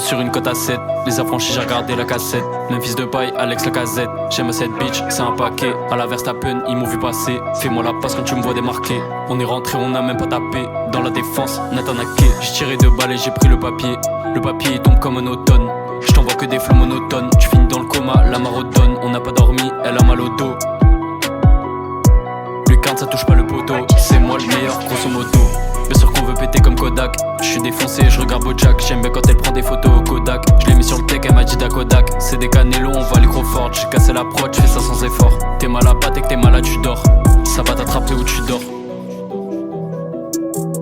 sur une cote à 7. Les affranchis, j'ai regardé la cassette. Même fils de paille, Alex la casette. J'aime cette bitch, c'est un paquet. À la Verstappen, ils m'ont vu passer. Fais-moi la passe quand tu me vois démarquer. On est rentré, on a même pas tapé. Dans la défense, Nathan Ake. J'ai tiré 2 balles et j'ai pris le papier. Le papier il tombe comme un automne. Je t'envoie que des flots monotones. Tu finis dans le coma, la marodonne. On n'a pas dormi, elle a mal au dos. Lucarne, ça touche pas le poteau. C'est moi le meilleur, grosso modo. Bien sûr qu'on veut péter comme Kodak. Je suis défoncé, je regarde Bojack. J'aime bien quand elle prend des photos au Kodak. Je l'ai mis sur le tech, elle m'a dit Kodak. C'est des Canelo, on va aller gros fort. J'ai cassé la prod, je fais ça sans effort. T'es mal à patte et que t'es malade, tu dors. Ça va t'attraper où tu dors.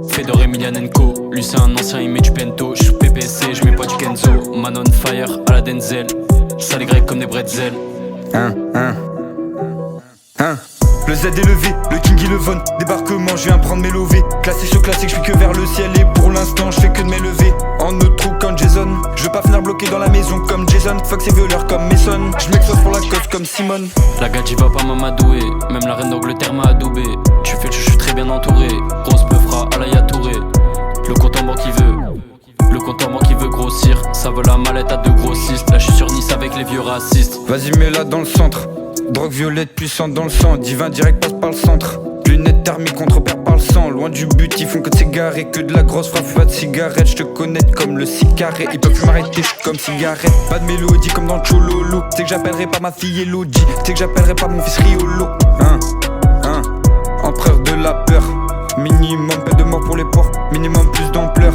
Fedor Emelianenko, lui c'est un ancien, il met du bento. Je suis PPC, je mets pas du Kenzo. Man on fire, à la Denzel. Ça les grecs comme des bretzels. Le Z est levé, le King Eleven. Débarquement, je viens prendre mes lovés. Classique sur classique, je suis que vers le ciel. Et pour l'instant, je fais que de m'élever. En autre comme Jason. Je veux pas finir bloqué dans la maison comme Jason. Fuck ces violeurs comme Mason. Je m'expose pour la cause comme Simone. La gadji va pas m'amadouer. Même la reine d'Angleterre m'a adoubé. Tu fais le chou, je suis très bien entouré. Grosse peufra à la Yatouré. Le compte en banque qui veut. Le compte en banque qui veut grossir. Ça veut la mallette à 2 grossistes. Là je suis sur Nice avec les vieux racistes. Vas-y, mets-la dans le centre. Drogue violette puissante dans le sang. Divin direct passe par le centre. Lunettes thermiques contre père par le sang. Loin du but, ils font que de s'égarer. Que de la grosse frappe, pas de cigarette. Je te connais comme le cigarette. Ils peuvent plus m'arrêter, je suis comme cigarette. Pas de mélodie comme dans Chololo. C'est que j'appellerai pas ma fille Elodie. C'est que j'appellerai pas mon fils Riolo. Empereur de la peur. Minimum peine de mort pour les porcs. Minimum plus d'ampleur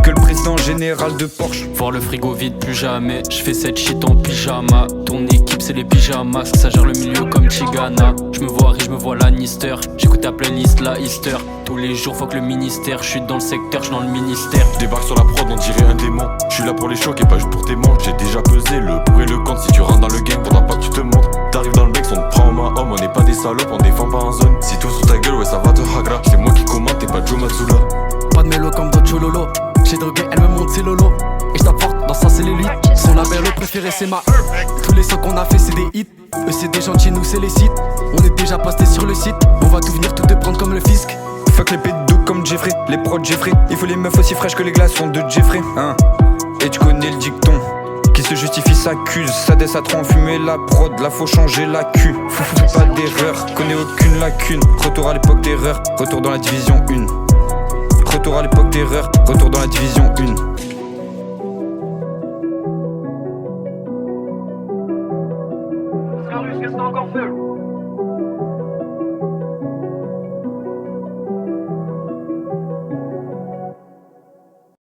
que le président général de Porsche. Voir le frigo vide plus jamais. Je fais cette shit en pyjama. Ton équipe c'est les pyjamas. Ça gère le milieu comme Chigana. Je me vois riche, je me vois Lannister. J'écoute ta playlist la Easter. Tous les jours faut que le ministère. Je suis dans le secteur, je suis dans le ministère. Je débarque sur la prod, on dirait un démon. Je suis là pour les chocs et pas juste pour tes manches. J'ai déjà pesé le pour et le contre. Si tu rentres dans le game, faudra pas que tu te montres. T'arrives dans le mec, on te prend en main homme. On n'est pas des salopes, on défend pas en zone. Si tout sous ta gueule, ouais ça va te hagra. C'est moi qui commande, t'es pas Joe Matsula. Pas de mélo comme dans Chololo. J'ai drogué, elle me montre ses lolos. Et je t'apporte dans sa cellulite. Son label préféré c'est ma Tous les sons qu'on a fait c'est des hits. Eux c'est des gentils, nous c'est les sites. On est déjà posté sur le site. On va tout venir tout te prendre comme le fisc. Fuck les pédos comme Jeffrey, les prods Jeffrey. Il faut les meufs aussi fraîches que les glaçons de Jeffrey. Et tu connais le dicton. Qui se justifie s'accuse. Ça des à trop enfumer la prod. Là faut changer la cul. Fais pas d'erreur, connais aucune lacune. Retour à l'époque d'erreur, retour dans la division 1. Retour à l'époque d'erreur, retour dans la division 1. Qu'est-ce que t'as encore fait?